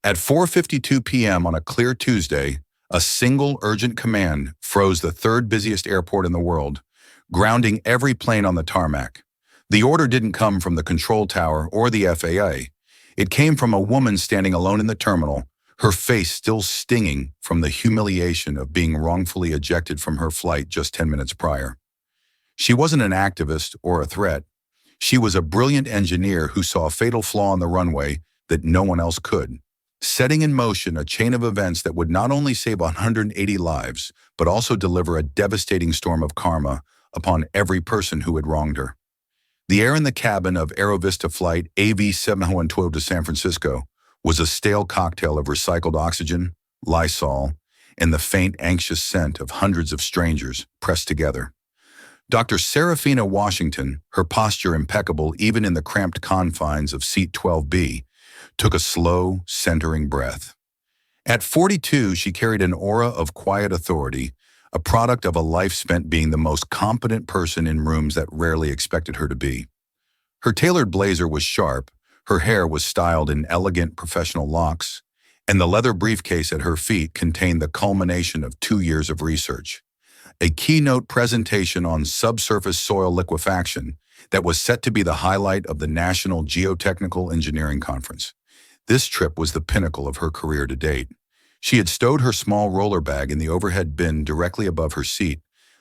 At 4:52 p.m. on a clear Tuesday, a single urgent command froze the third busiest airport in the world, grounding every plane on the tarmac. The order didn't come from the control tower or the FAA. It came from a woman standing alone in the terminal, her face still stinging from the humiliation of being wrongfully ejected from her flight just 10 minutes prior. She wasn't an activist or a threat. She was a brilliant engineer who saw a fatal flaw on the runway that no one else could, setting in motion a chain of events that would not only save 180 lives, but also deliver a devastating storm of karma upon every person who had wronged her. The air in the cabin of Aerovista Flight AV712 to San Francisco was a stale cocktail of recycled oxygen, Lysol, and the faint, anxious scent of hundreds of strangers pressed together. Dr. Serafina Washington, her posture impeccable even in the cramped confines of seat 12B, took a slow, centering breath. At 42, she carried an aura of quiet authority, a product of a life spent being the most competent person in rooms that rarely expected her to be. Her tailored blazer was sharp, her hair was styled in elegant professional locks, and the leather briefcase at her feet contained the culmination of 2 years of research. A keynote presentation on subsurface soil liquefaction that was set to be the highlight of the National Geotechnical Engineering Conference. This trip was the pinnacle of her career to date. She had stowed her small roller bag in the overhead bin directly above her seat,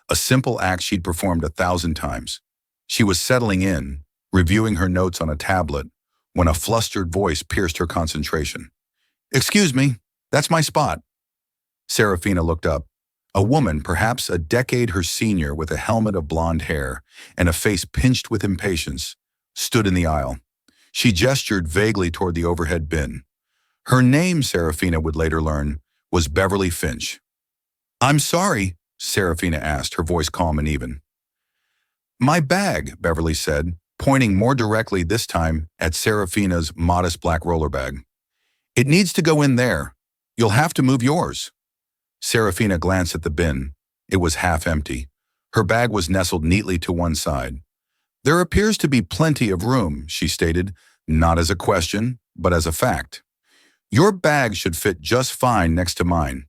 a simple act she'd performed 1,000 times. She was settling in, reviewing her notes on a tablet, when a flustered voice pierced her concentration. "Excuse me, that's my spot." Serafina looked up. A woman, perhaps a decade her senior with a helmet of blonde hair and a face pinched with impatience, stood in the aisle. She gestured vaguely toward the overhead bin. Her name, Serafina would later learn, was Beverly Finch. "I'm sorry," Serafina asked, her voice calm and even. "My bag," Beverly said, pointing more directly this time at Serafina's modest black roller bag. "It needs to go in there. You'll have to move yours." Serafina glanced at the bin. It was half empty. Her bag was nestled neatly to one side. "There appears to be plenty of room," she stated, not as a question, but as a fact. "Your bag should fit just fine next to mine."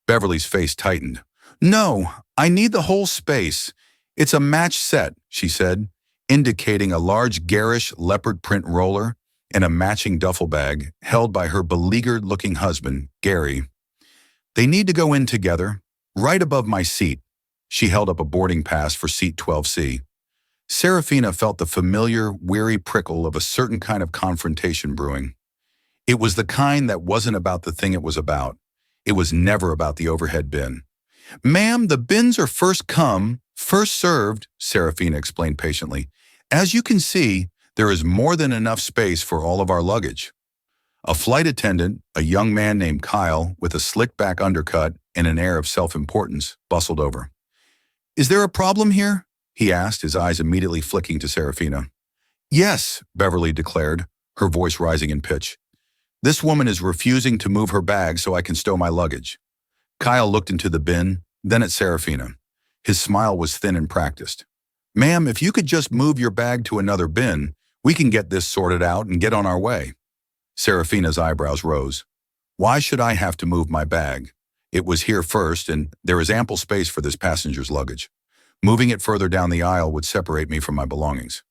Beverly's face tightened. "No, I need the whole space. It's a match set," she said, indicating a large garish leopard print roller and a matching duffel bag held by her beleaguered-looking husband, Gary. "They need to go in together, right above my seat." She held up a boarding pass for seat 12C. Serafina felt the familiar, weary prickle of a certain kind of confrontation brewing. It was the kind that wasn't about the thing it was about. It was never about the overhead bin. "Ma'am, the bins are first come, first served," Serafina explained patiently. "As you can see, there is more than enough space for all of our luggage." A flight attendant, a young man named Kyle with a slick-back undercut and an air of self-importance, bustled over. "Is there a problem here?" he asked, his eyes immediately flicking to Serafina. "Yes," Beverly declared, her voice rising in pitch. "This woman is refusing to move her bag so I can stow my luggage." Kyle looked into the bin, then at Serafina. His smile was thin and practiced. "Ma'am, if you could just move your bag to another bin, we can get this sorted out and get on our way." Serafina's eyebrows rose. "Why should I have to move my bag? It was here first, and there is ample space for this passenger's luggage. Moving it further down the aisle would separate me from my belongings."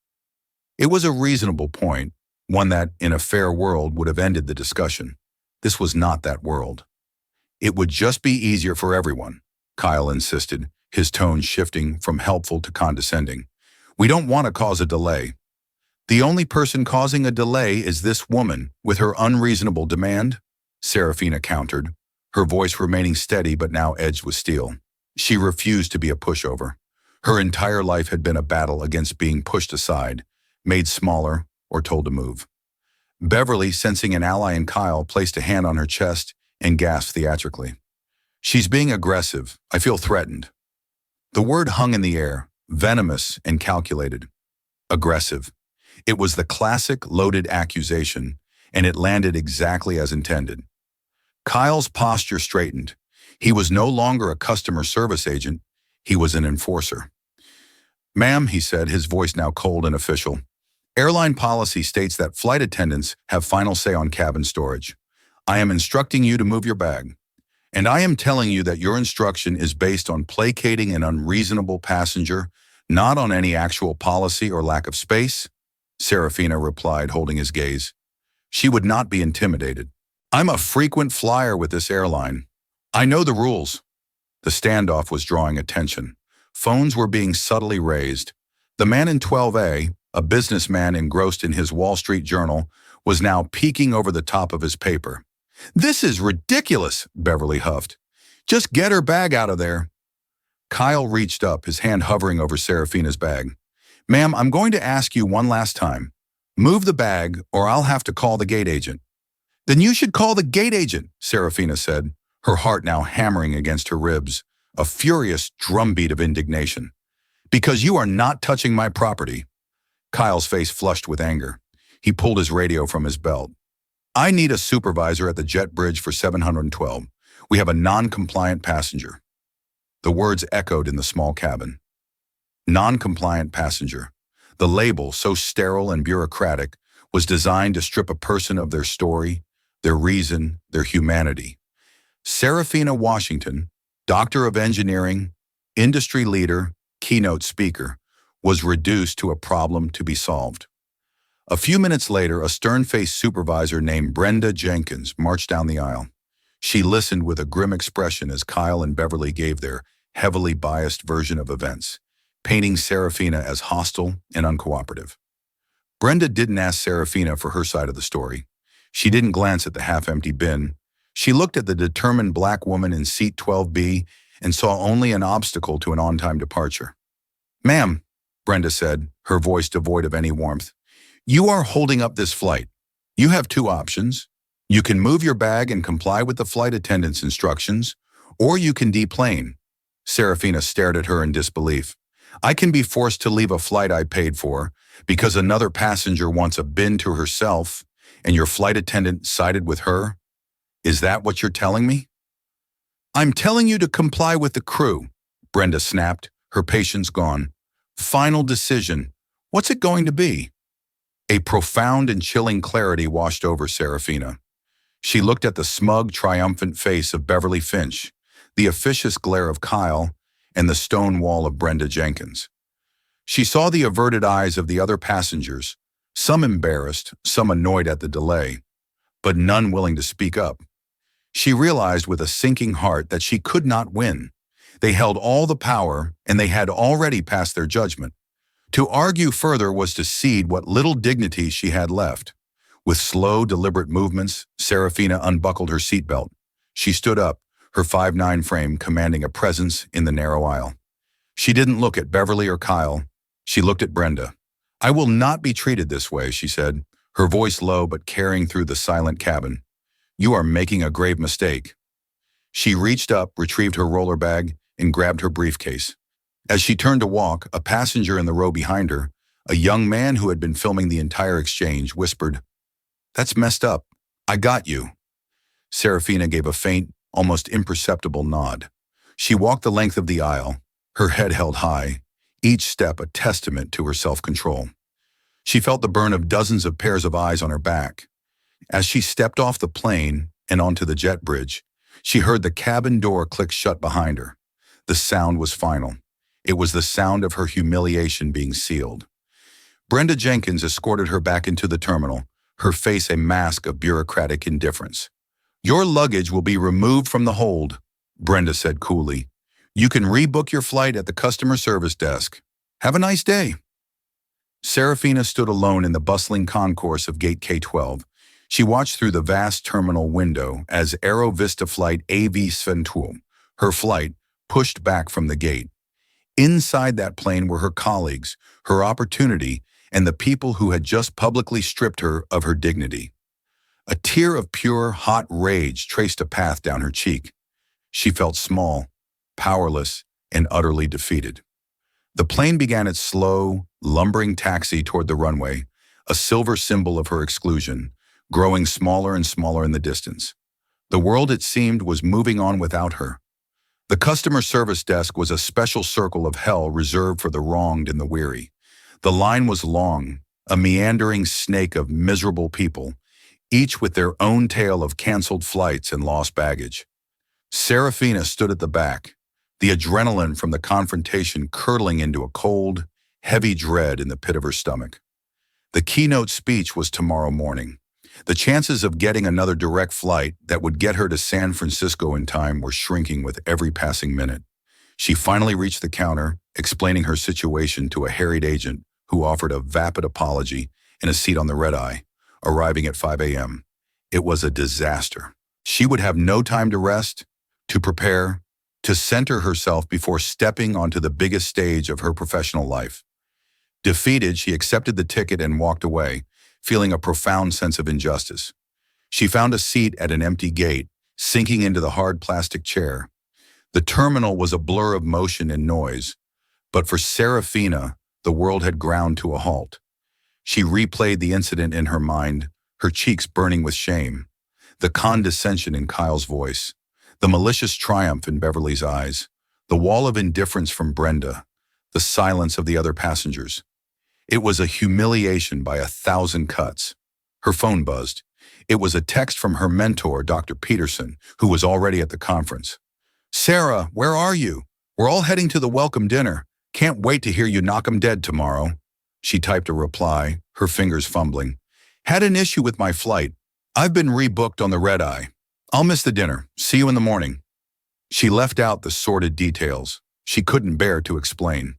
It was a reasonable point, one that, in a fair world, would have ended the discussion. This was not that world. "It would just be easier for everyone," Kyle insisted, his tone shifting from helpful to condescending. "We don't want to cause a delay." "The only person causing a delay is this woman with her unreasonable demand," Serafina countered, her voice remaining steady but now edged with steel. She refused to be a pushover. Her entire life had been a battle against being pushed aside, made smaller, or told to move. Beverly, sensing an ally in Kyle, placed a hand on her chest and gasped theatrically. "She's being aggressive. I feel threatened." The word hung in the air, venomous and calculated. Aggressive. It was the classic loaded accusation, and it landed exactly as intended. Kyle's posture straightened. He was no longer a customer service agent. He was an enforcer. "Ma'am," he said, his voice now cold and official, "airline policy states that flight attendants have final say on cabin storage. I am instructing you to move your bag. And I am telling you that your instruction is based on placating an unreasonable passenger, not on any actual policy or lack of space, Serafina replied, holding his gaze. She would not be intimidated. I'm a frequent flyer with this airline. I know the rules. The standoff was drawing attention. Phones were being subtly raised. The man in 12A, a businessman engrossed in his Wall Street Journal, was now peeking over the top of his paper. This is ridiculous, Beverly huffed. Just get her bag out of there. Kyle reached up, his hand hovering over Serafina's bag. Ma'am, I'm going to ask you one last time. Move the bag, or I'll have to call the gate agent. Then you should call the gate agent, Serafina said, her heart now hammering against her ribs, a furious drumbeat of indignation. Because you are not touching my property. Kyle's face flushed with anger. He pulled his radio from his belt. I need a supervisor at the jet bridge for 712. We have a non-compliant passenger. The words echoed in the small cabin. Non-compliant passenger. The label, so sterile and bureaucratic, was designed to strip a person of their story, their reason, their humanity. Serafina Washington, Doctor of Engineering, industry leader, keynote speaker, was reduced to a problem to be solved. A few minutes later, a stern-faced supervisor named Brenda Jenkins marched down the aisle. She listened with a grim expression as Kyle and Beverly gave their heavily biased version of events, painting Serafina as hostile and uncooperative. Brenda didn't ask Serafina for her side of the story. She didn't glance at the half-empty bin. She looked at the determined black woman in seat 12B and saw only an obstacle to an on-time departure. Ma'am, Brenda said, her voice devoid of any warmth, you are holding up this flight. You have two options. You can move your bag and comply with the flight attendant's instructions, or you can deplane. Serafina stared at her in disbelief. I can be forced to leave a flight I paid for because another passenger wants a bin to herself and your flight attendant sided with her? Is that what you're telling me? I'm telling you to comply with the crew, Brenda snapped, her patience gone. Final decision. What's it going to be? A profound and chilling clarity washed over Serafina. She looked at the smug, triumphant face of Beverly Finch, the officious glare of Kyle, and the stone wall of Brenda Jenkins. She saw the averted eyes of the other passengers, some embarrassed, some annoyed at the delay, but none willing to speak up. She realized with a sinking heart that she could not win. They held all the power, and they had already passed their judgment. To argue further was to cede what little dignity she had left. With slow, deliberate movements, Serafina unbuckled her seatbelt. She stood up, her 5'9" frame commanding a presence in the narrow aisle. She didn't look at Beverly or Kyle. She looked at Brenda. I will not be treated this way, she said, her voice low but carrying through the silent cabin. You are making a grave mistake. She reached up, retrieved her roller bag, and grabbed her briefcase. As she turned to walk, a passenger in the row behind her, a young man who had been filming the entire exchange, whispered, That's messed up. I got you. Serafina gave a faint, almost imperceptible nod. She walked the length of the aisle, her head held high, each step a testament to her self-control. She felt the burn of dozens of pairs of eyes on her back. As she stepped off the plane and onto the jet bridge, she heard the cabin door click shut behind her. The sound was final. It was the sound of her humiliation being sealed. Brenda Jenkins escorted her back into the terminal, her face a mask of bureaucratic indifference. Your luggage will be removed from the hold, Brenda said coolly. You can rebook your flight at the customer service desk. Have a nice day. Serafina stood alone in the bustling concourse of Gate K-12. She watched through the vast terminal window as Aero Vista Flight AV-72, her flight, pushed back from the gate. Inside that plane were her colleagues, her opportunity, and the people who had just publicly stripped her of her dignity. A tear of pure, hot rage traced a path down her cheek. She felt small, powerless, and utterly defeated. The plane began its slow, lumbering taxi toward the runway, a silver symbol of her exclusion, growing smaller and smaller in the distance. The world, it seemed, was moving on without her. The customer service desk was a special circle of hell reserved for the wronged and the weary. The line was long, a meandering snake of miserable people, each with their own tale of canceled flights and lost baggage. Serafina stood at the back, the adrenaline from the confrontation curdling into a cold, heavy dread in the pit of her stomach. The keynote speech was tomorrow morning. The chances of getting another direct flight that would get her to San Francisco in time were shrinking with every passing minute. She finally reached the counter, explaining her situation to a harried agent who offered a vapid apology and a seat on the red-eye, arriving at 5 a.m. It was a disaster. She would have no time to rest, to prepare, to center herself before stepping onto the biggest stage of her professional life. Defeated, she accepted the ticket and walked away, feeling a profound sense of injustice. She found a seat at an empty gate, sinking into the hard plastic chair. The terminal was a blur of motion and noise, but for Serafina, the world had ground to a halt. She replayed the incident in her mind, her cheeks burning with shame. The condescension in Kyle's voice, the malicious triumph in Beverly's eyes, the wall of indifference from Brenda, the silence of the other passengers. It was a humiliation by 1,000 cuts. Her phone buzzed. It was a text from her mentor, Dr. Peterson, who was already at the conference. "Sarah, where are you? We're all heading to the welcome dinner. Can't wait to hear you knock 'em dead tomorrow." She typed a reply, her fingers fumbling. "Had an issue with my flight. I've been rebooked on the red-eye. I'll miss the dinner. See you in the morning." She left out the sordid details. She couldn't bear to explain.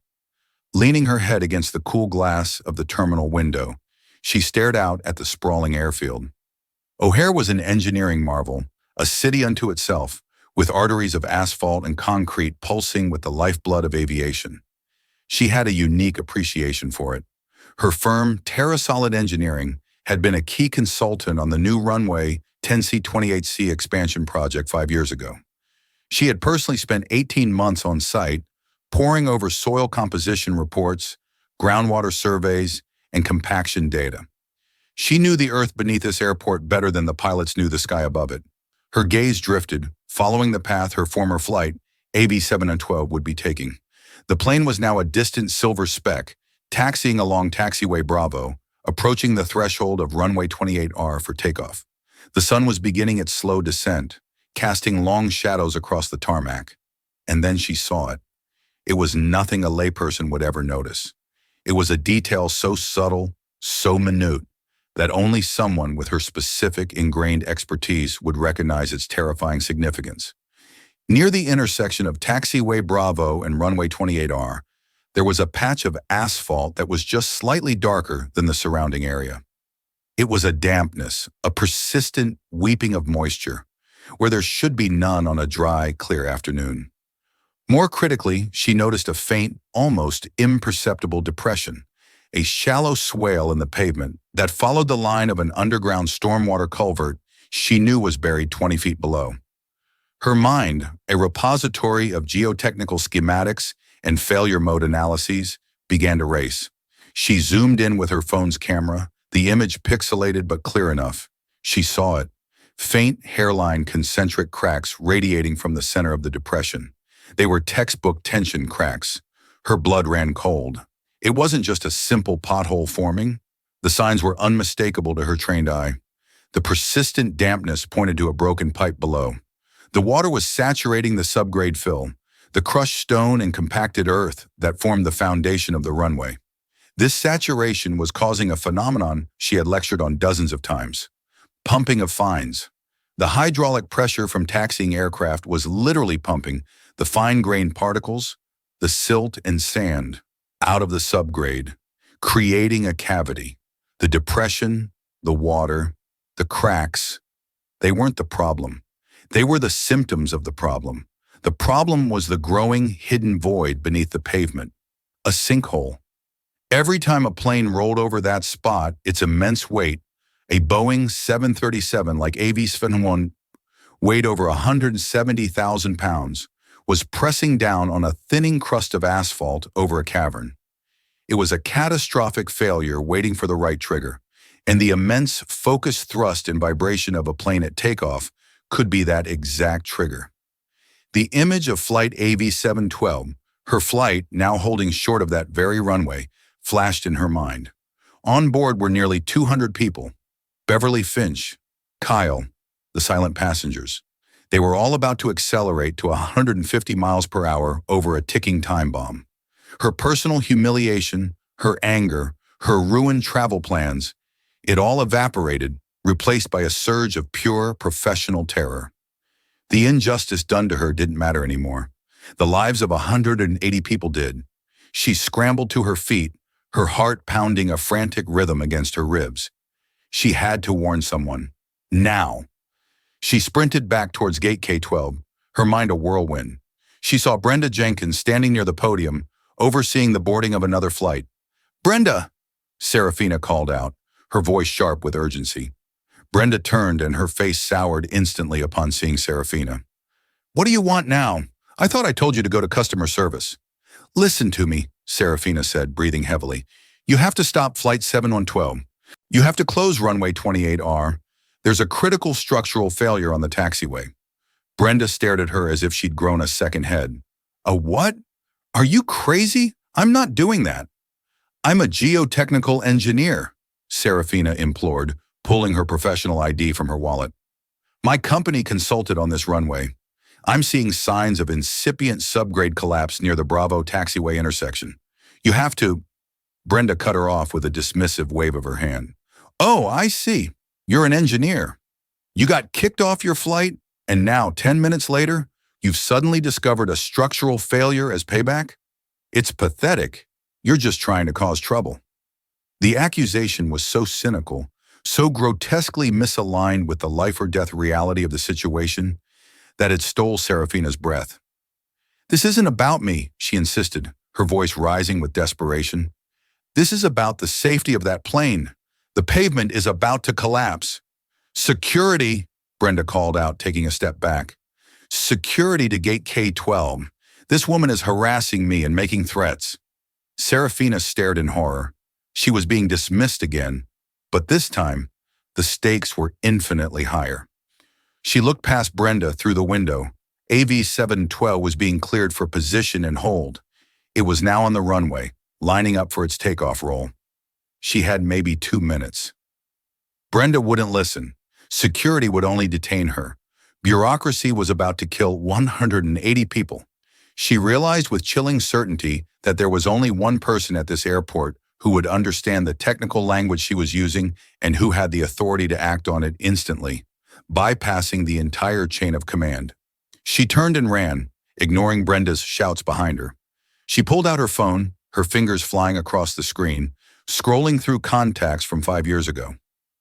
Leaning her head against the cool glass of the terminal window, she stared out at the sprawling airfield. O'Hare was an engineering marvel, a city unto itself, with arteries of asphalt and concrete pulsing with the lifeblood of aviation. She had a unique appreciation for it. Her firm, TerraSolid Engineering, had been a key consultant on the new Runway 10C-28C expansion project 5 years ago. She had personally spent 18 months on site, poring over soil composition reports, groundwater surveys, and compaction data. She knew the earth beneath this airport better than the pilots knew the sky above it. Her gaze drifted, following the path her former flight, AB-712, would be taking. The plane was now a distant silver speck, taxiing along taxiway Bravo, approaching the threshold of runway 28R for takeoff. The sun was beginning its slow descent, casting long shadows across the tarmac. And then she saw it. It was nothing a layperson would ever notice. It was a detail so subtle, so minute, that only someone with her specific ingrained expertise would recognize its terrifying significance. Near the intersection of taxiway Bravo and runway 28R, there was a patch of asphalt that was just slightly darker than the surrounding area. It was a dampness, a persistent weeping of moisture, where there should be none on a dry, clear afternoon. More critically, she noticed a faint, almost imperceptible depression, a shallow swale in the pavement that followed the line of an underground stormwater culvert she knew was buried 20 feet below. Her mind, a repository of geotechnical schematics and failure mode analyses, began to race. She zoomed in with her phone's camera, the image pixelated but clear enough. She saw it. Faint hairline concentric cracks radiating from the center of the depression. They were textbook tension cracks. Her blood ran cold. It wasn't just a simple pothole forming. The signs were unmistakable to her trained eye. The persistent dampness pointed to a broken pipe below. The water was saturating the subgrade fill, the crushed stone and compacted earth that formed the foundation of the runway. This saturation was causing a phenomenon she had lectured on dozens of times: pumping of fines. The hydraulic pressure from taxiing aircraft was literally pumping the fine-grained particles, the silt and sand, out of the subgrade, creating a cavity. The depression, the water, the cracks, they weren't the problem. They were the symptoms of the problem. The problem was the growing, hidden void beneath the pavement, a sinkhole. Every time a plane rolled over that spot, its immense weight, a Boeing 737 like AB-712, weighed over 170,000 pounds, was pressing down on a thinning crust of asphalt over a cavern. It was a catastrophic failure waiting for the right trigger, and the immense focused thrust and vibration of a plane at takeoff could be that exact trigger. The image of flight AB-712, her flight now holding short of that very runway, flashed in her mind. On board were nearly 200 people: Beverly Finch, Kyle, the silent passengers. They were all about to accelerate to 150 miles per hour over a ticking time bomb. Her personal humiliation, her anger, her ruined travel plans, it all evaporated, replaced by a surge of pure professional terror. The injustice done to her didn't matter anymore. The lives of 180 people did. She scrambled to her feet, her heart pounding a frantic rhythm against her ribs. She had to warn someone. Now. She sprinted back towards Gate K-12, her mind a whirlwind. She saw Brenda Jenkins standing near the podium, overseeing the boarding of another flight. "Brenda!" Serafina called out, her voice sharp with urgency. Brenda turned and her face soured instantly upon seeing Serafina. "What do you want now? I thought I told you to go to customer service." "Listen to me," Serafina said, breathing heavily. "You have to stop Flight 7112. You have to close Runway 28R. There's a critical structural failure on the taxiway." Brenda stared at her as if she'd grown a second head. "A what? Are you crazy? I'm not doing that." "I'm a geotechnical engineer," Serafina implored, pulling her professional ID from her wallet. "My company consulted on this runway. I'm seeing signs of incipient subgrade collapse near the Bravo taxiway intersection. You have to—" Brenda cut her off with a dismissive wave of her hand. "Oh, I see. You're an engineer. You got kicked off your flight, and now, 10 minutes later, you've suddenly discovered a structural failure as payback? It's pathetic. You're just trying to cause trouble." The accusation was so cynical, so grotesquely misaligned with the life-or-death reality of the situation, that it stole Serafina's breath. "This isn't about me," she insisted, her voice rising with desperation. "This is about the safety of that plane. The pavement is about to collapse." "Security," Brenda called out, taking a step back. "Security to Gate K-12. This woman is harassing me and making threats." Serafina stared in horror. She was being dismissed again, but this time, the stakes were infinitely higher. She looked past Brenda through the window. AV-712 was being cleared for position and hold. It was now on the runway, lining up for its takeoff roll. She had maybe 2 minutes. Brenda wouldn't listen. Security would only detain her. Bureaucracy was about to kill 180 people. She realized with chilling certainty that there was only one person at this airport who would understand the technical language she was using and who had the authority to act on it instantly, bypassing the entire chain of command. She turned and ran, ignoring Brenda's shouts behind her. She pulled out her phone, her fingers flying across the screen, scrolling through contacts from 5 years ago.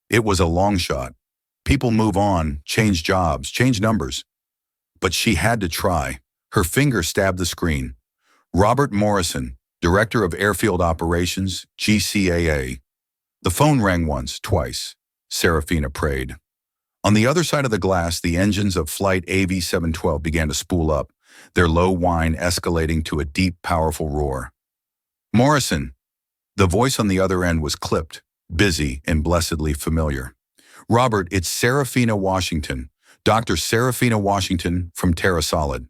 It was a long shot. People move on, change jobs, change numbers. But she had to try. Her finger stabbed the screen. Robert Morrison, Director of Airfield Operations, GCAA. The phone rang once, twice. Serafina prayed. On the other side of the glass, the engines of Flight AV-712 began to spool up, their low whine escalating to a deep, powerful roar. "Morrison." The voice on the other end was clipped, busy, and blessedly familiar. "Robert, it's Serafina Washington, Dr. Serafina Washington from Terra Solid."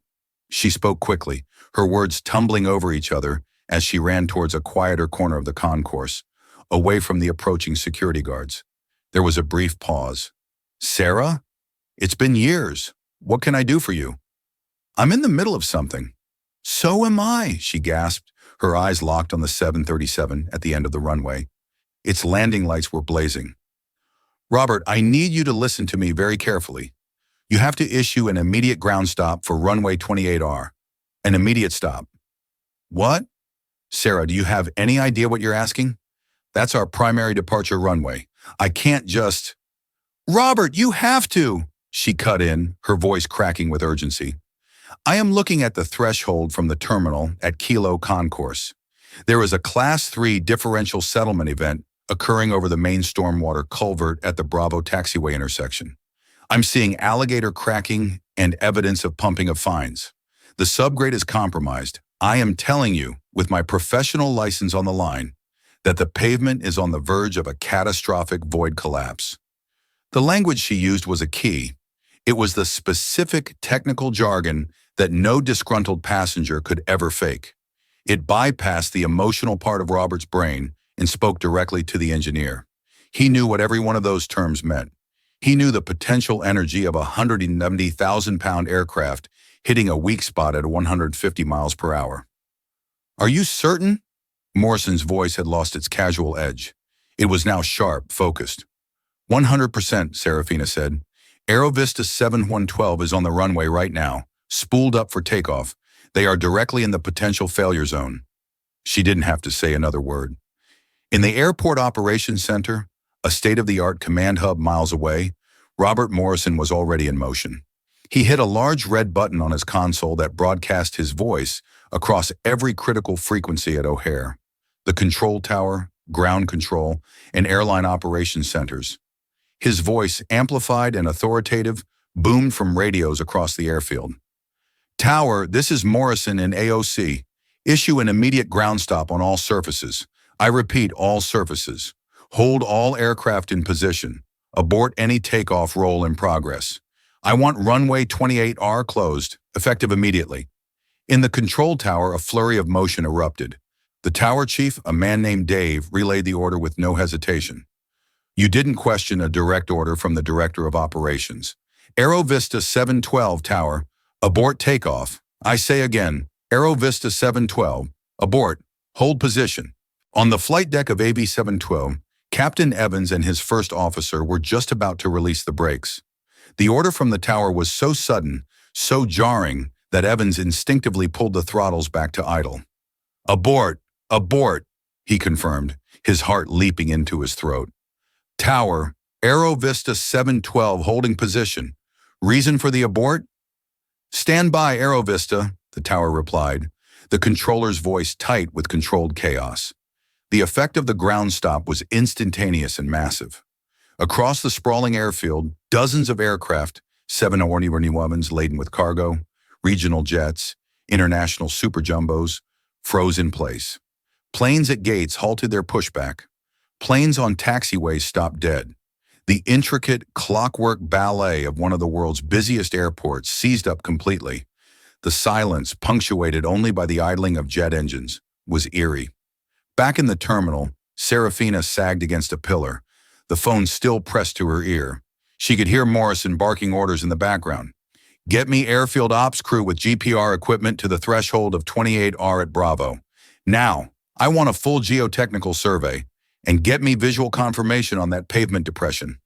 She spoke quickly, her words tumbling over each other as she ran towards a quieter corner of the concourse, away from the approaching security guards. There was a brief pause. "Sarah? It's been years. What can I do for you?" "I'm in the middle of something." "So am I," she gasped, her eyes locked on the 737 at the end of the runway. Its landing lights were blazing. "Robert, I need you to listen to me very carefully. You have to issue an immediate ground stop for runway 28R. An immediate stop." "What?" "Sarah, do you have any idea what you're asking? That's our primary departure runway. I can't just—" "Robert, you have to!" She cut in, her voice cracking with urgency. "I am looking at the threshold from the terminal at Kilo Concourse. There is a Class 3 differential settlement event occurring over the main stormwater culvert at the Bravo taxiway intersection. I'm seeing alligator cracking and evidence of pumping of fines. The subgrade is compromised. I am telling you, with my professional license on the line, that the pavement is on the verge of a catastrophic void collapse." The language she used was a key. It was the specific technical jargon that no disgruntled passenger could ever fake. It bypassed the emotional part of Robert's brain and spoke directly to the engineer. He knew what every one of those terms meant. He knew the potential energy of a 170,000-pound aircraft hitting a weak spot at 150 miles per hour. Are you certain? Morrison's voice had lost its casual edge. It was now sharp, focused. 100%, Serafina said. Aerovista 7112 is on the runway right now, spooled up for takeoff. They are directly in the potential failure zone. She didn't have to say another word. In the Airport Operations Center, a state-of-the-art command hub miles away, Robert Morrison was already in motion. He hit a large red button on his console that broadcast his voice across every critical frequency at O'Hare, the control tower, ground control, and airline operations centers. His voice, amplified and authoritative, boomed from radios across the airfield. Tower, this is Morrison in AOC. Issue an immediate ground stop on all surfaces. I repeat, all surfaces. Hold all aircraft in position. Abort any takeoff roll in progress. I want runway 28R closed, effective immediately. In the control tower, a flurry of motion erupted. The tower chief, a man named Dave, relayed the order with no hesitation. You didn't question a direct order from the director of operations. Aerovista 712 tower, abort takeoff. I say again, Aerovista 712, abort, hold position. On the flight deck of AB 712, Captain Evans and his first officer were just about to release the brakes. The order from the tower was so sudden, so jarring, that Evans instinctively pulled the throttles back to idle. Abort, abort, he confirmed, his heart leaping into his throat. Tower, Aerovista 712 holding position. Reason for the abort? Stand by, Aerovista, the tower replied, the controller's voice tight with controlled chaos. The effect of the ground stop was instantaneous and massive. Across the sprawling airfield, dozens of aircraft, 747s laden with cargo, regional jets, international super jumbos, froze in place. Planes at gates halted their pushback. Planes on taxiways stopped dead. The intricate clockwork ballet of one of the world's busiest airports seized up completely. The silence, punctuated only by the idling of jet engines, was eerie. Back in the terminal, Serafina sagged against a pillar, the phone still pressed to her ear. She could hear Morrison barking orders in the background. Get me airfield ops crew with GPR equipment to the threshold of 28R at Bravo. Now, I want a full geotechnical survey, and get me visual confirmation on that pavement depression.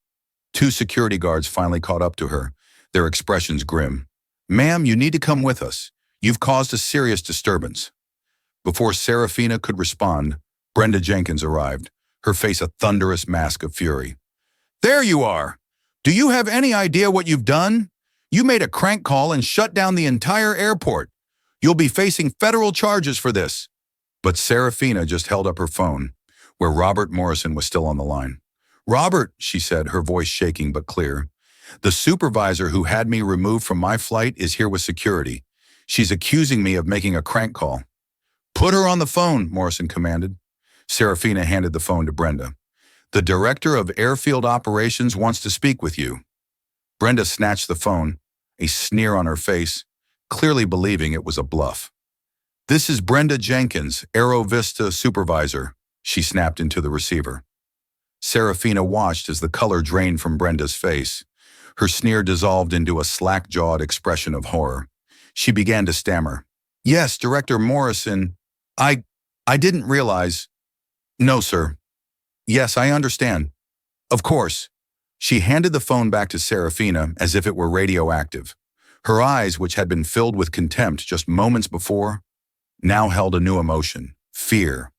2 security guards finally caught up to her, their expressions grim. Ma'am, you need to come with us. You've caused a serious disturbance. Before Serafina could respond, Brenda Jenkins arrived, her face a thunderous mask of fury. There you are! Do you have any idea what you've done? You made a crank call and shut down the entire airport. You'll be facing federal charges for this. But Serafina just held up her phone, where Robert Morrison was still on the line. Robert, she said, her voice shaking but clear, the supervisor who had me removed from my flight is here with security. She's accusing me of making a crank call. Put her on the phone, Morrison commanded. Serafina handed the phone to Brenda. The director of airfield operations wants to speak with you. Brenda snatched the phone, a sneer on her face, clearly believing it was a bluff. This is Brenda Jenkins, Aerovista supervisor, she snapped into the receiver. Serafina watched as the color drained from Brenda's face. Her sneer dissolved into a slack-jawed expression of horror. She began to stammer. Yes, Director Morrison, I didn't realize. No, sir. Yes, I understand. Of course. She handed the phone back to Serafina as if it were radioactive. Her eyes, which had been filled with contempt just moments before, now held a new emotion, fear.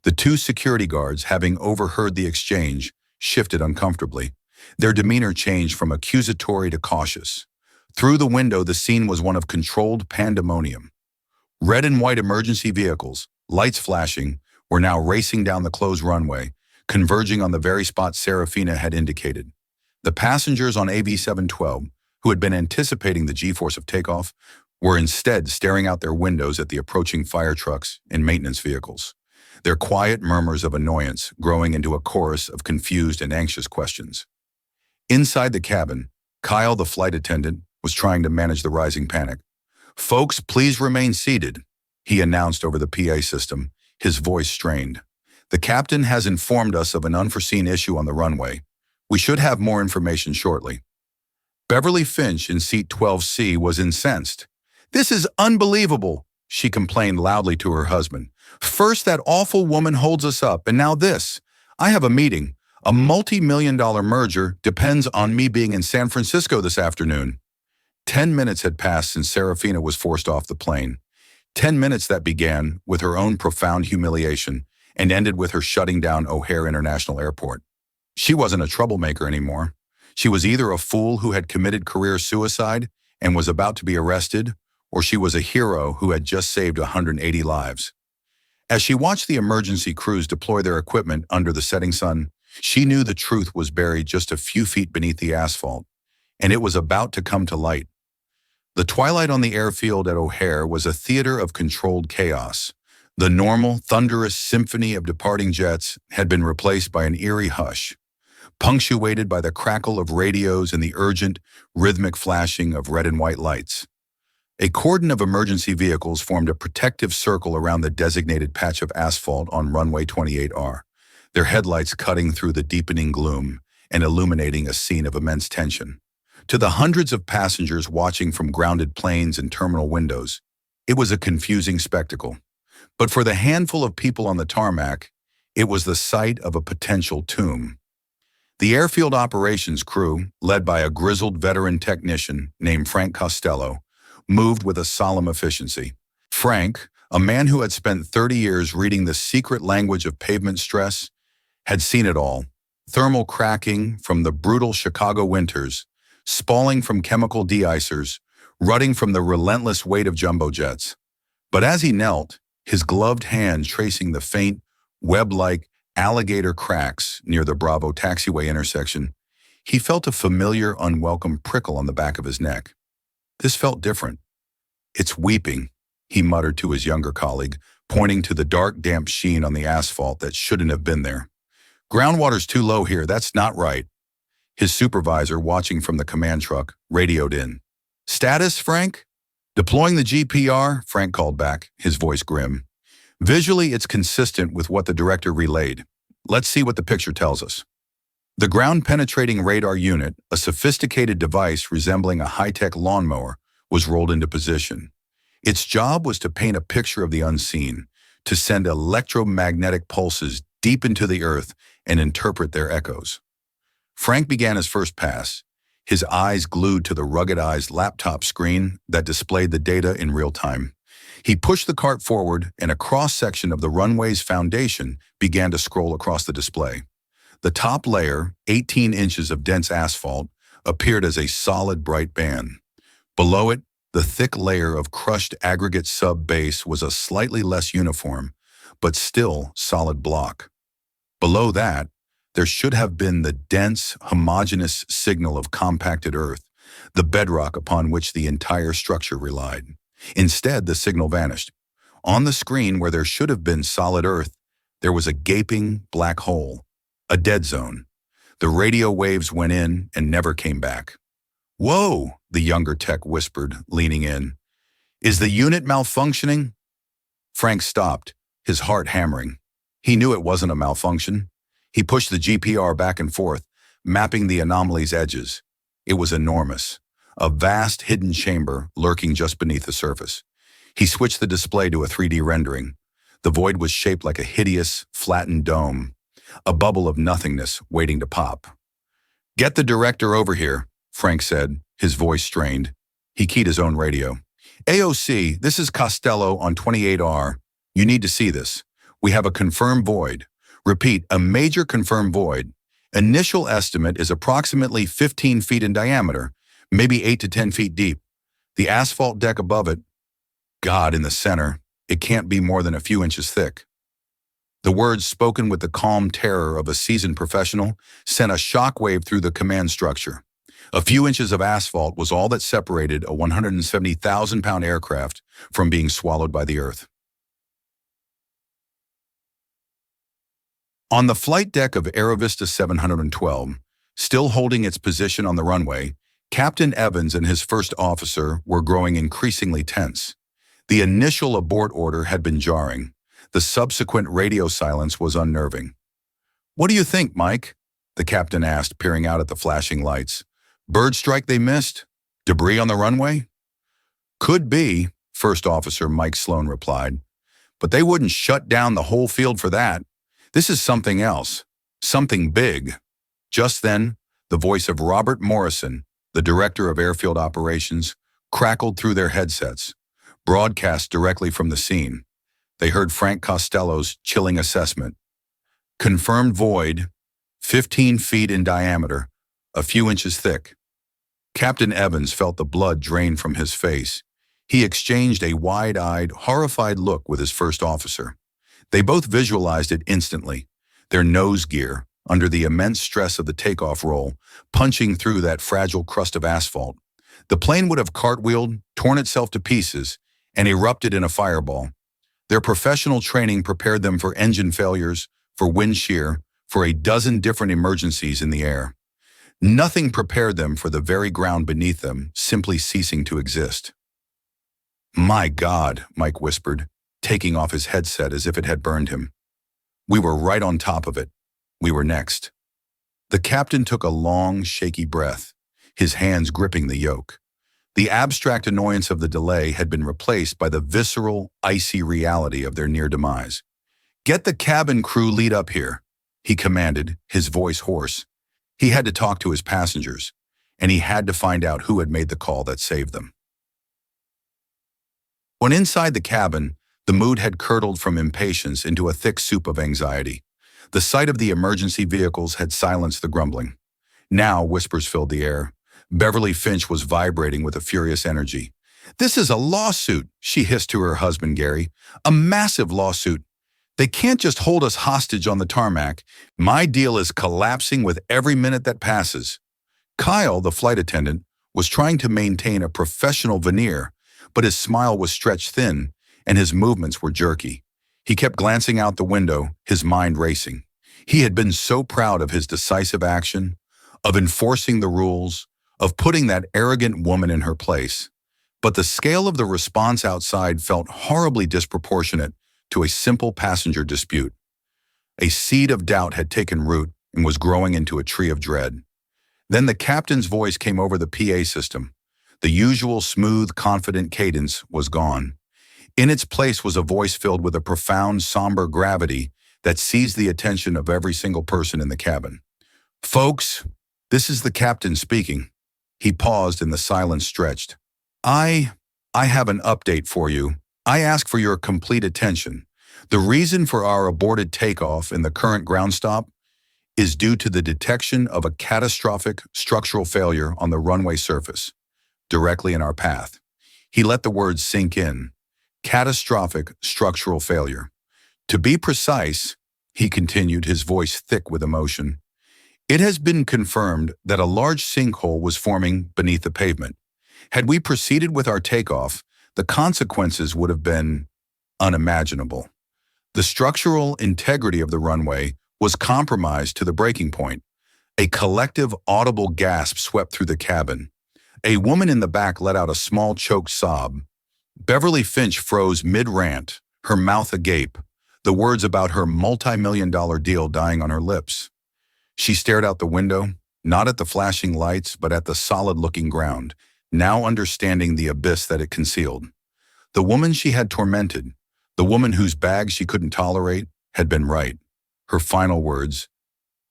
The 2 security guards, having overheard the exchange, shifted uncomfortably. Their demeanor changed from accusatory to cautious. Through the window, the scene was one of controlled pandemonium. Red and white emergency vehicles, lights flashing, were now racing down the closed runway, converging on the very spot Serafina had indicated. The passengers on AB 712, who had been anticipating the G-force of takeoff, were instead staring out their windows at the approaching fire trucks and maintenance vehicles, their quiet murmurs of annoyance growing into a chorus of confused and anxious questions. Inside the cabin, Kyle, the flight attendant, was trying to manage the rising panic. Folks, please remain seated, he announced over the PA system, his voice strained. The captain has informed us of an unforeseen issue on the runway. We should have more information shortly. Beverly Finch in seat 12C was incensed. This is unbelievable, she complained loudly to her husband. First that awful woman holds us up, and now this. I have a meeting. A multi-million-dollar merger depends on me being in San Francisco this afternoon. 10 minutes had passed since Serafina was forced off the plane. 10 minutes that began with her own profound humiliation and ended with her shutting down O'Hare International Airport. She wasn't a troublemaker anymore. She was either a fool who had committed career suicide and was about to be arrested, or she was a hero who had just saved 180 lives. As she watched the emergency crews deploy their equipment under the setting sun, she knew the truth was buried just a few feet beneath the asphalt, and it was about to come to light. The twilight on the airfield at O'Hare was a theater of controlled chaos. The normal, thunderous symphony of departing jets had been replaced by an eerie hush, punctuated by the crackle of radios and the urgent, rhythmic flashing of red and white lights. A cordon of emergency vehicles formed a protective circle around the designated patch of asphalt on runway 28R, their headlights cutting through the deepening gloom and illuminating a scene of immense tension. To the hundreds of passengers watching from grounded planes and terminal windows, it was a confusing spectacle. But for the handful of people on the tarmac, it was the site of a potential tomb. The airfield operations crew, led by a grizzled veteran technician named Frank Costello, moved with a solemn efficiency. Frank, a man who had spent 30 years reading the secret language of pavement stress, had seen it all. Thermal cracking from the brutal Chicago winters, spalling from chemical de-icers, rutting from the relentless weight of jumbo jets. But as he knelt, his gloved hand tracing the faint, web-like alligator cracks near the Bravo taxiway intersection, he felt a familiar, unwelcome prickle on the back of his neck. This felt different. It's weeping, he muttered to his younger colleague, pointing to the dark, damp sheen on the asphalt that shouldn't have been there. Groundwater's too low here, that's not right. His supervisor, watching from the command truck, radioed in. Status, Frank? Deploying the GPR, Frank called back, his voice grim. Visually, it's consistent with what the director relayed. Let's see what the picture tells us. The ground-penetrating radar unit, a sophisticated device resembling a high-tech lawnmower, was rolled into position. Its job was to paint a picture of the unseen, to send electromagnetic pulses deep into the earth and interpret their echoes. Frank began his first pass, his eyes glued to the ruggedized laptop screen that displayed the data in real time. He pushed the cart forward, and a cross-section of the runway's foundation began to scroll across the display. The top layer, 18 inches of dense asphalt, appeared as a solid, bright band. Below it, the thick layer of crushed aggregate sub-base was a slightly less uniform, but still solid block. Below that, there should have been the dense, homogeneous signal of compacted earth, the bedrock upon which the entire structure relied. Instead, the signal vanished. On the screen where there should have been solid earth, there was a gaping black hole, a dead zone. The radio waves went in and never came back. Whoa, the younger tech whispered, leaning in. Is the unit malfunctioning? Frank stopped, his heart hammering. He knew it wasn't a malfunction. He pushed the GPR back and forth, mapping the anomaly's edges. It was enormous, a vast hidden chamber lurking just beneath the surface. He switched the display to a 3D rendering. The void was shaped like a hideous, flattened dome, a bubble of nothingness waiting to pop. Get the director over here, Frank said, his voice strained. He keyed his own radio. AOC, this is Costello on 28R. You need to see this. We have a confirmed void. Repeat, a major confirmed void. Initial estimate is approximately 15 feet in diameter, maybe 8 to 10 feet deep. The asphalt deck above it, God, in the center, it can't be more than a few inches thick. The words, spoken with the calm terror of a seasoned professional, sent a shockwave through the command structure. A few inches of asphalt was all that separated a 170,000-pound aircraft from being swallowed by the earth. On the flight deck of Aerovista 712, still holding its position on the runway, Captain Evans and his first officer were growing increasingly tense. The initial abort order had been jarring. The subsequent radio silence was unnerving. What do you think, Mike? the captain asked, peering out at the flashing lights. Bird strike they missed? Debris on the runway? Could be, First Officer Mike Sloan replied. But they wouldn't shut down the whole field for that. This is something else. Something big. Just then, the voice of Robert Morrison, the director of airfield operations, crackled through their headsets, broadcast directly from the scene. They heard Frank Costello's chilling assessment. Confirmed void, 15 feet in diameter, a few inches thick. Captain Evans felt the blood drain from his face. He exchanged a wide-eyed, horrified look with his first officer. They both visualized it instantly, their nose gear, under the immense stress of the takeoff roll, punching through that fragile crust of asphalt. The plane would have cartwheeled, torn itself to pieces, and erupted in a fireball. Their professional training prepared them for engine failures, for wind shear, for a dozen different emergencies in the air. Nothing prepared them for the very ground beneath them simply ceasing to exist. My God, Mike whispered, taking off his headset as if it had burned him. We were right on top of it. We were next. The captain took a long, shaky breath, his hands gripping the yoke. The abstract annoyance of the delay had been replaced by the visceral, icy reality of their near demise. Get the cabin crew lead up here, he commanded, his voice hoarse. He had to talk to his passengers, and he had to find out who had made the call that saved them. When inside the cabin, the mood had curdled from impatience into a thick soup of anxiety. The sight of the emergency vehicles had silenced the grumbling. Now whispers filled the air. Beverly Finch was vibrating with a furious energy. This is a lawsuit, she hissed to her husband Gary. A massive lawsuit. They can't just hold us hostage on the tarmac. My deal is collapsing with every minute that passes. Kyle, the flight attendant, was trying to maintain a professional veneer, but his smile was stretched thin and his movements were jerky. He kept glancing out the window, his mind racing. He had been so proud of his decisive action, of enforcing the rules, of putting that arrogant woman in her place. But the scale of the response outside felt horribly disproportionate to a simple passenger dispute. A seed of doubt had taken root and was growing into a tree of dread. Then the captain's voice came over the PA system. The usual smooth, confident cadence was gone. In its place was a voice filled with a profound, somber gravity that seized the attention of every single person in the cabin. Folks, this is the captain speaking. He paused and the silence stretched. I have an update for you. I ask for your complete attention. The reason for our aborted takeoff in the current ground stop is due to the detection of a catastrophic structural failure on the runway surface, directly in our path. He let the words sink in. Catastrophic structural failure. To be precise, he continued, his voice thick with emotion, it has been confirmed that a large sinkhole was forming beneath the pavement. Had we proceeded with our takeoff, the consequences would have been unimaginable. The structural integrity of the runway was compromised to the breaking point. A collective audible gasp swept through the cabin. A woman in the back let out a small choked sob. Beverly Finch froze mid-rant, her mouth agape, the words about her multi-million-dollar deal dying on her lips. She stared out the window, not at the flashing lights, but at the solid-looking ground, now understanding the abyss that it concealed. The woman she had tormented, the woman whose bag she couldn't tolerate, had been right. Her final words,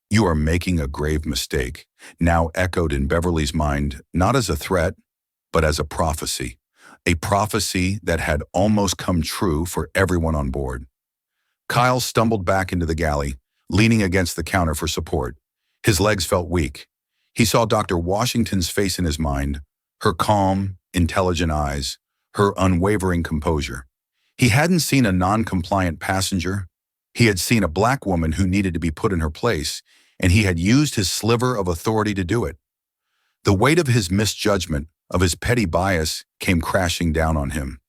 "You are making a grave mistake," now echoed in Beverly's mind, not as a threat, but as a prophecy that had almost come true for everyone on board. Kyle stumbled back into the galley, leaning against the counter for support. His legs felt weak. He saw Dr. Washington's face in his mind, her calm, intelligent eyes, her unwavering composure. He hadn't seen a non-compliant passenger. He had seen a black woman who needed to be put in her place, and he had used his sliver of authority to do it. The weight of his misjudgment, of his petty bias, came crashing down on him.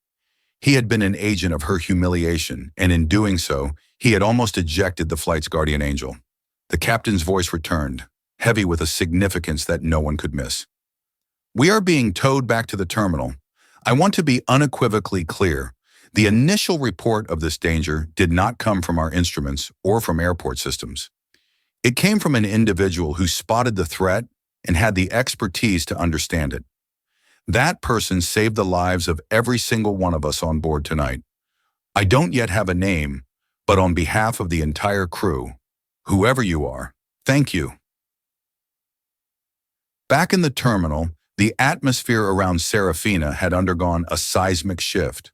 He had been an agent of her humiliation, and in doing so, he had almost ejected the flight's guardian angel. The captain's voice returned, heavy with a significance that no one could miss. We are being towed back to the terminal. I want to be unequivocally clear. The initial report of this danger did not come from our instruments or from airport systems. It came from an individual who spotted the threat and had the expertise to understand it. That person saved the lives of every single one of us on board tonight. I don't yet have a name, but on behalf of the entire crew, whoever you are, thank you. Back in the terminal, the atmosphere around Serafina had undergone a seismic shift.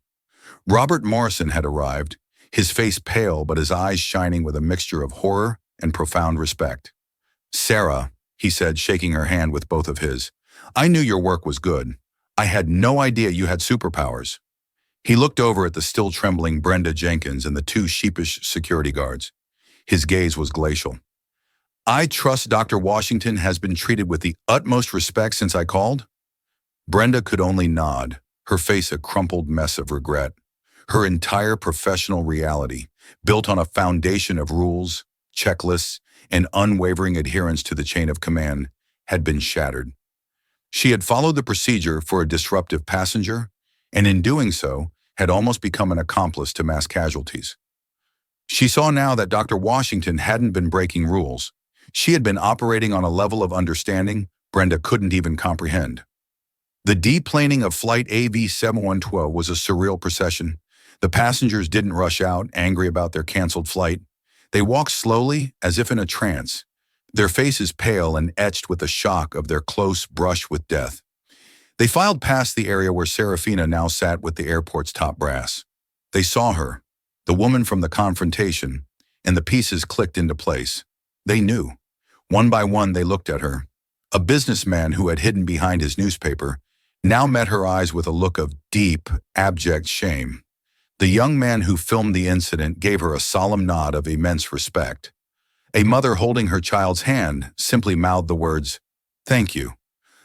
Robert Morrison had arrived, his face pale but his eyes shining with a mixture of horror and profound respect. "Sarah," he said, shaking her hand with both of his, "I knew your work was good. I had no idea you had superpowers." He looked over at the still trembling Brenda Jenkins and the two sheepish security guards. His gaze was glacial. "I trust Dr. Washington has been treated with the utmost respect since I called?" Brenda could only nod, her face a crumpled mess of regret. Her entire professional reality, built on a foundation of rules, checklists, and unwavering adherence to the chain of command, had been shattered. She had followed the procedure for a disruptive passenger, and in doing so, had almost become an accomplice to mass casualties. She saw now that Dr. Washington hadn't been breaking rules. She had been operating on a level of understanding Brenda couldn't even comprehend. The deplaning of Flight AV-7112 was a surreal procession. The passengers didn't rush out, angry about their canceled flight. They walked slowly, as if in a trance, their faces pale and etched with the shock of their close brush with death. They filed past the area where Serafina now sat with the airport's top brass. They saw her, the woman from the confrontation, and the pieces clicked into place. They knew. One by one they looked at her. A businessman who had hidden behind his newspaper now met her eyes with a look of deep, abject shame. The young man who filmed the incident gave her a solemn nod of immense respect. A mother holding her child's hand simply mouthed the words, "Thank you."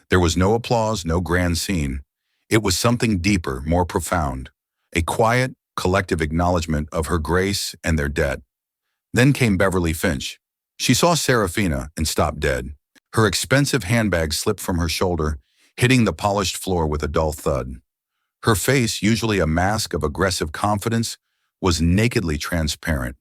There was no applause, no grand scene. It was something deeper, more profound. A quiet, collective acknowledgement of her grace and their debt. Then came Beverly Finch. She saw Serafina and stopped dead. Her expensive handbag slipped from her shoulder, hitting the polished floor with a dull thud. Her face, usually a mask of aggressive confidence, was nakedly transparent.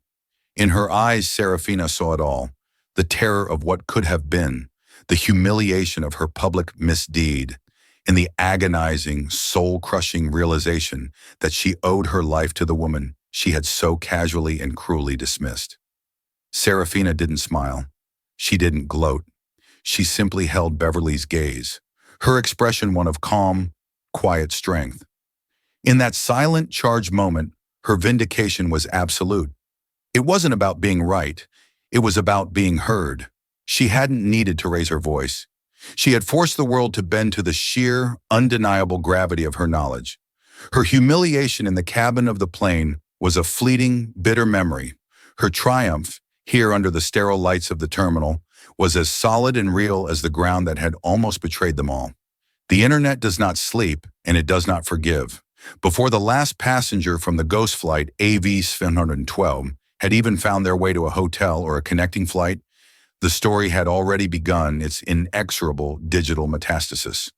In her eyes, Serafina saw it all, the terror of what could have been, the humiliation of her public misdeed, and the agonizing, soul-crushing realization that she owed her life to the woman she had so casually and cruelly dismissed. Serafina didn't smile. She didn't gloat. She simply held Beverly's gaze, her expression one of calm, quiet strength. In that silent, charged moment, her vindication was absolute. It wasn't about being right. It was about being heard. She hadn't needed to raise her voice. She had forced the world to bend to the sheer, undeniable gravity of her knowledge. Her humiliation in the cabin of the plane was a fleeting, bitter memory. Her triumph, here under the sterile lights of the terminal, was as solid and real as the ground that had almost betrayed them all. The internet does not sleep, and it does not forgive. Before the last passenger from the ghost flight AV-712 had even found their way to a hotel or a connecting flight, the story had already begun its inexorable digital metastasis.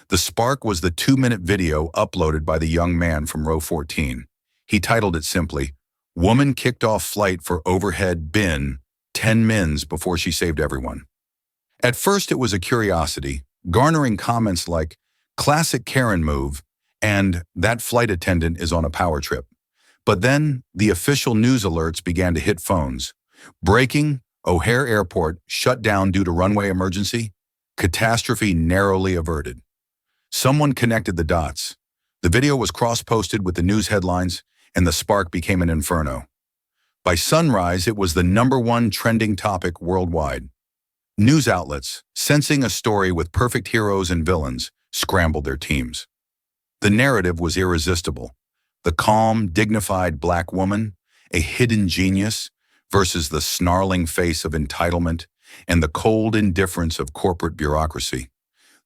The spark was the 2-minute video uploaded by the young man from row 14. He titled it simply, "Woman Kicked Off Flight for Overhead Bin 10 Mins Before She Saved Everyone." At first it was a curiosity, garnering comments like, "Classic Karen move," and "That flight attendant is on a power trip." But then the official news alerts began to hit phones. Breaking, O'Hare Airport shut down due to runway emergency. Catastrophe narrowly averted. Someone connected the dots. The video was cross-posted with the news headlines, and the spark became an inferno. By sunrise, it was the #1 trending topic worldwide. News outlets, sensing a story with perfect heroes and villains, scrambled their teams. The narrative was irresistible. The calm, dignified black woman, a hidden genius, versus the snarling face of entitlement and the cold indifference of corporate bureaucracy.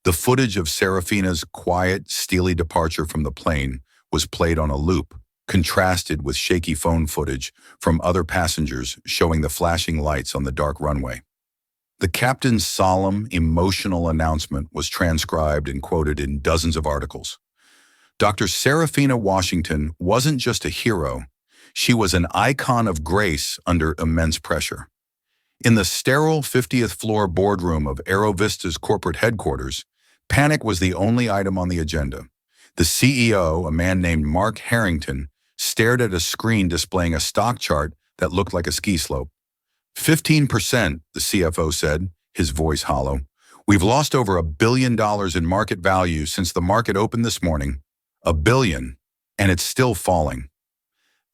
The footage of Serafina's quiet, steely departure from the plane was played on a loop, contrasted with shaky phone footage from other passengers showing the flashing lights on the dark runway. The captain's solemn, emotional announcement was transcribed and quoted in dozens of articles. Dr. Serafina Washington wasn't just a hero, she was an icon of grace under immense pressure. In the sterile 50th floor boardroom of Aerovista's corporate headquarters, panic was the only item on the agenda. The CEO, a man named Mark Harrington, stared at a screen displaying a stock chart that looked like a ski slope. 15%, the CFO said, his voice hollow. We've lost over $1 billion in market value since the market opened this morning. $1 billion, and it's still falling.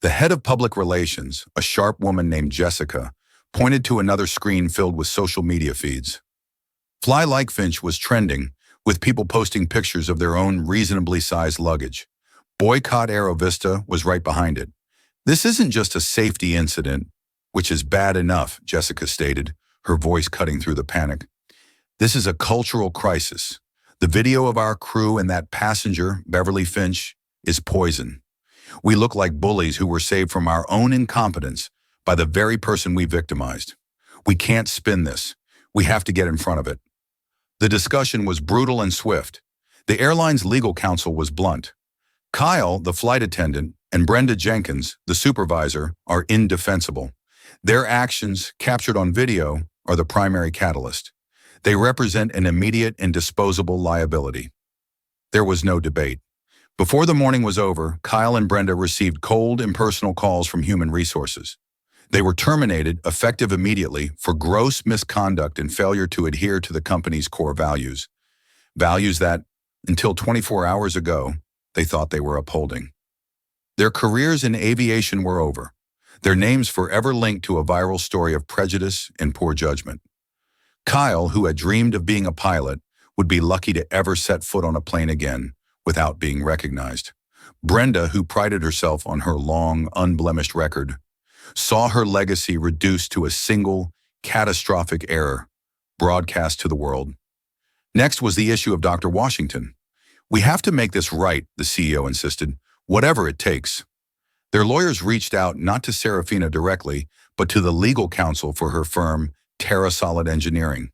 The head of public relations, a sharp woman named Jessica, pointed to another screen filled with social media feeds. Fly Like Finch was trending, with people posting pictures of their own reasonably sized luggage. Boycott Aerovista was right behind it. This isn't just a safety incident, which is bad enough, Jessica stated, her voice cutting through the panic. This is a cultural crisis. The video of our crew and that passenger, Beverly Finch, is poison. We look like bullies who were saved from our own incompetence by the very person we victimized. We can't spin this. We have to get in front of it. The discussion was brutal and swift. The airline's legal counsel was blunt. Kyle, the flight attendant, and Brenda Jenkins, the supervisor, are indefensible. Their actions, captured on video, are the primary catalyst. They represent an immediate and disposable liability. There was no debate. Before the morning was over, Kyle and Brenda received cold, impersonal calls from Human Resources. They were terminated, effective immediately, for gross misconduct and failure to adhere to the company's core values. Values that, until 24 hours ago, they thought they were upholding. Their careers in aviation were over, their names forever linked to a viral story of prejudice and poor judgment. Kyle, who had dreamed of being a pilot, would be lucky to ever set foot on a plane again without being recognized. Brenda, who prided herself on her long, unblemished record, saw her legacy reduced to a single, catastrophic error, broadcast to the world. Next was the issue of Dr. Washington. We have to make this right, the CEO insisted, whatever it takes. Their lawyers reached out not to Serafina directly, but to the legal counsel for her firm, Terra Solid Engineering.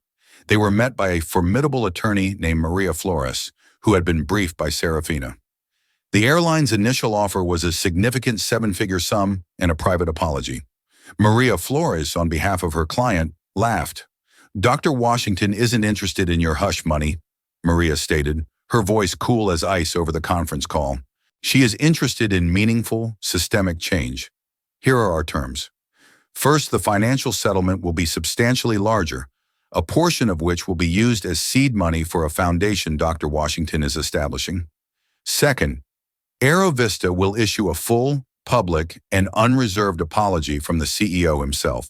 They were met by a formidable attorney named Maria Flores, who had been briefed by Serafina. The airline's initial offer was a significant seven-figure sum and a private apology. Maria Flores, on behalf of her client, laughed. Dr. Washington isn't interested in your hush money, Maria stated, her voice cool as ice over the conference call. She is interested in meaningful, systemic change. Here are our terms. First, the financial settlement will be substantially larger, a portion of which will be used as seed money for a foundation Dr. Washington is establishing. Second, Aerovista will issue a full, public, and unreserved apology from the CEO himself,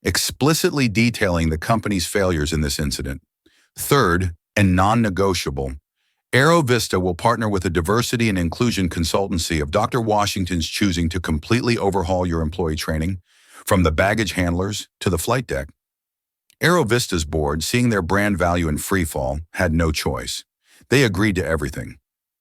explicitly detailing the company's failures in this incident. Third, and non-negotiable, Aerovista will partner with a diversity and inclusion consultancy of Dr. Washington's choosing to completely overhaul your employee training, from the baggage handlers to the flight deck. Aerovista's board, seeing their brand value in freefall, had no choice. They agreed to everything.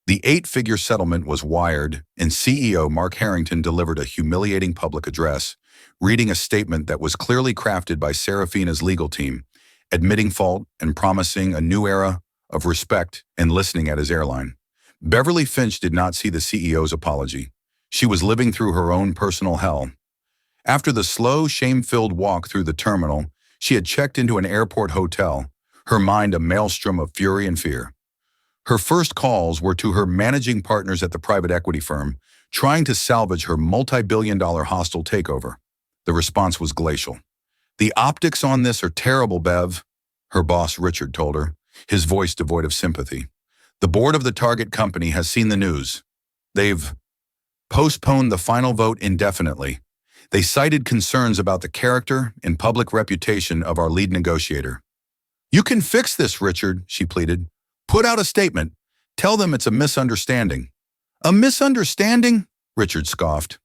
The 8-figure settlement was wired, and CEO Mark Harrington delivered a humiliating public address, reading a statement that was clearly crafted by Serafina's legal team, admitting fault and promising a new era of respect and listening at his airline. Beverly Finch did not see the CEO's apology. She was living through her own personal hell. After the slow, shame-filled walk through the terminal, she had checked into an airport hotel, her mind a maelstrom of fury and fear. Her first calls were to her managing partners at the private equity firm, trying to salvage her multi-billion-dollar hostile takeover. The response was glacial. "The optics on this are terrible, Bev," her boss Richard told her, his voice devoid of sympathy. "The board of the target company has seen the news. They've postponed the final vote indefinitely. They cited concerns about the character and public reputation of our lead negotiator." "You can fix this, Richard," she pleaded. "Put out a statement. Tell them it's a misunderstanding." "A misunderstanding?" Richard scoffed.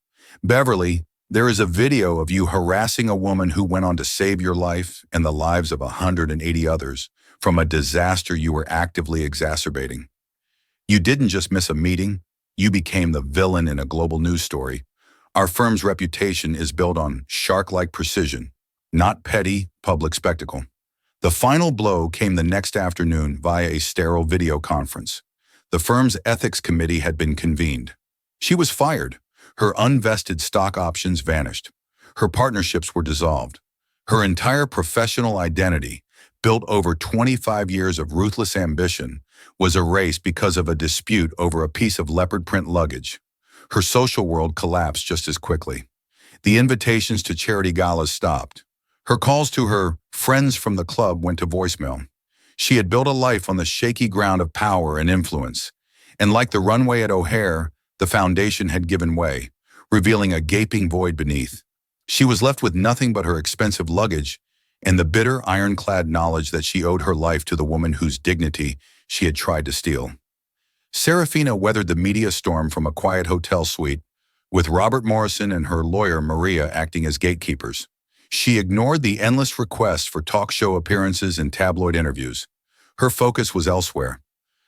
"Beverly, there is a video of you harassing a woman who went on to save your life and the lives of 180 others from a disaster you were actively exacerbating. You didn't just miss a meeting, you became the villain in a global news story. Our firm's reputation is built on shark-like precision, not petty public spectacle." The final blow came the next afternoon via a sterile video conference. The firm's ethics committee had been convened. She was fired. Her unvested stock options vanished. Her partnerships were dissolved. Her entire professional identity, built over 25 years of ruthless ambition, was erased because of a dispute over a piece of leopard print luggage. Her social world collapsed just as quickly. The invitations to charity galas stopped. Her calls to her friends from the club went to voicemail. She had built a life on the shaky ground of power and influence, and like the runway at O'Hare, the foundation had given way, revealing a gaping void beneath. She was left with nothing but her expensive luggage and the bitter, ironclad knowledge that she owed her life to the woman whose dignity she had tried to steal. Serafina weathered the media storm from a quiet hotel suite, with Robert Morrison and her lawyer Maria acting as gatekeepers. She ignored the endless requests for talk show appearances and tabloid interviews. Her focus was elsewhere.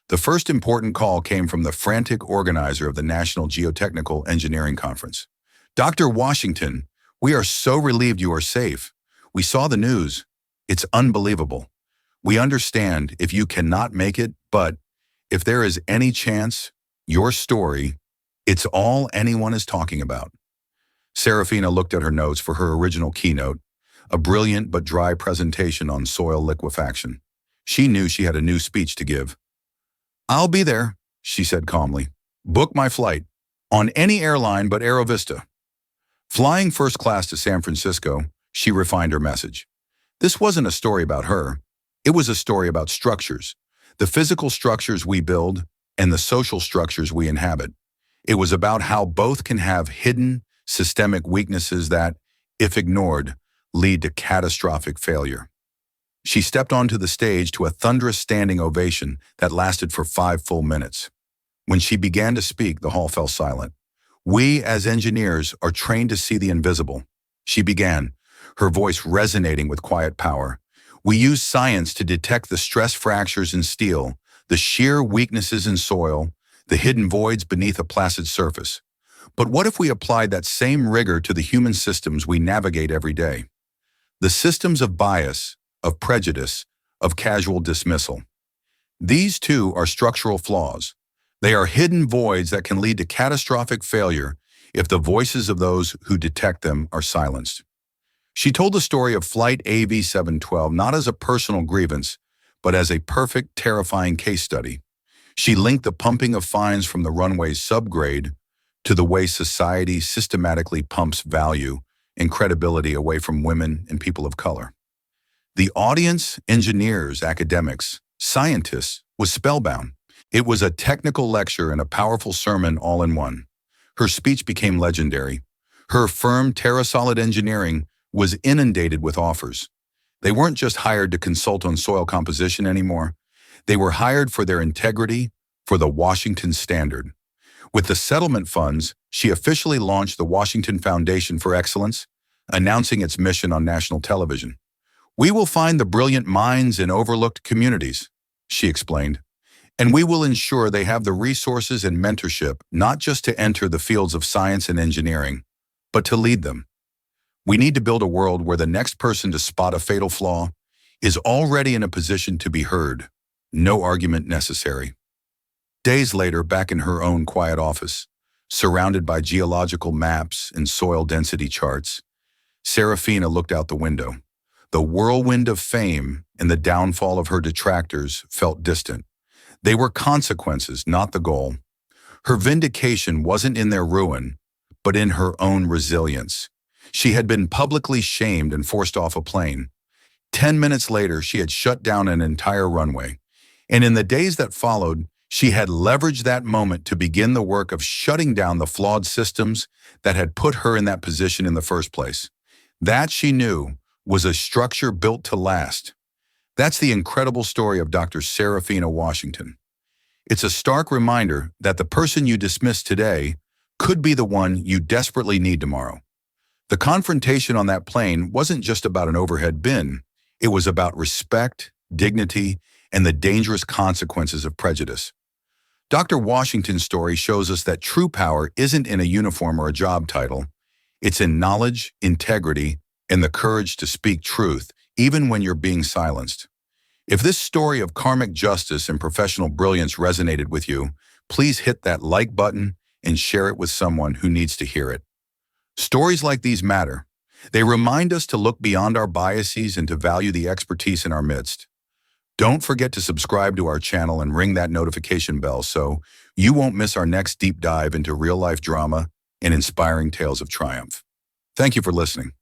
The first important call came from the frantic organizer of the National Geotechnical Engineering Conference. "Dr. Washington, we are so relieved you are safe. We saw the news. It's unbelievable. We understand if you cannot make it, but if there is any chance, your story, it's all anyone is talking about." Serafina looked at her notes for her original keynote, a brilliant but dry presentation on soil liquefaction. She knew she had a new speech to give. "I'll be there," she said calmly. "Book my flight. On any airline but Aerovista." Flying first class to San Francisco, she refined her message. This wasn't a story about her. It was a story about structures, the physical structures we build and the social structures we inhabit. It was about how both can have hidden, systemic weaknesses that, if ignored, lead to catastrophic failure. She stepped onto the stage to a thunderous standing ovation that lasted for 5 full minutes. When she began to speak, the hall fell silent. "We, as engineers, are trained to see the invisible," she began, her voice resonating with quiet power. "We use science to detect the stress fractures in steel, the sheer weaknesses in soil, the hidden voids beneath a placid surface. But what if we applied that same rigor to the human systems we navigate every day? The systems of bias, of prejudice, of casual dismissal. These too are structural flaws. They are hidden voids that can lead to catastrophic failure if the voices of those who detect them are silenced." She told the story of Flight AV-712 not as a personal grievance, but as a perfect, terrifying case study. She linked the pumping of fines from the runway's subgrade to the way society systematically pumps value and credibility away from women and people of color. The audience, engineers, academics, scientists, was spellbound. It was a technical lecture and a powerful sermon all in one. Her speech became legendary. Her firm, TerraSolid Engineering, was inundated with offers. They weren't just hired to consult on soil composition anymore. They were hired for their integrity, for the Washington standard. With the settlement funds, she officially launched the Washington Foundation for Excellence, announcing its mission on national television. "We will find the brilliant minds in overlooked communities," she explained, "and we will ensure they have the resources and mentorship not just to enter the fields of science and engineering, but to lead them. We need to build a world where the next person to spot a fatal flaw is already in a position to be heard, no argument necessary." Days later, back in her own quiet office, surrounded by geological maps and soil density charts, Serafina looked out the window. The whirlwind of fame and the downfall of her detractors felt distant. They were consequences, not the goal. Her vindication wasn't in their ruin, but in her own resilience. She had been publicly shamed and forced off a plane. 10 minutes later, she had shut down an entire runway. And in the days that followed, she had leveraged that moment to begin the work of shutting down the flawed systems that had put her in that position in the first place. That, she knew, was a structure built to last. That's the incredible story of Dr. Serafina Washington. It's a stark reminder that the person you dismiss today could be the one you desperately need tomorrow. The confrontation on that plane wasn't just about an overhead bin. It was about respect, dignity, and the dangerous consequences of prejudice. Dr. Washington's story shows us that true power isn't in a uniform or a job title. It's in knowledge, integrity, and the courage to speak truth, even when you're being silenced. If this story of karmic justice and professional brilliance resonated with you, please hit that like button and share it with someone who needs to hear it. Stories like these matter. They remind us to look beyond our biases and to value the expertise in our midst. Don't forget to subscribe to our channel and ring that notification bell so you won't miss our next deep dive into real-life drama and inspiring tales of triumph. Thank you for listening.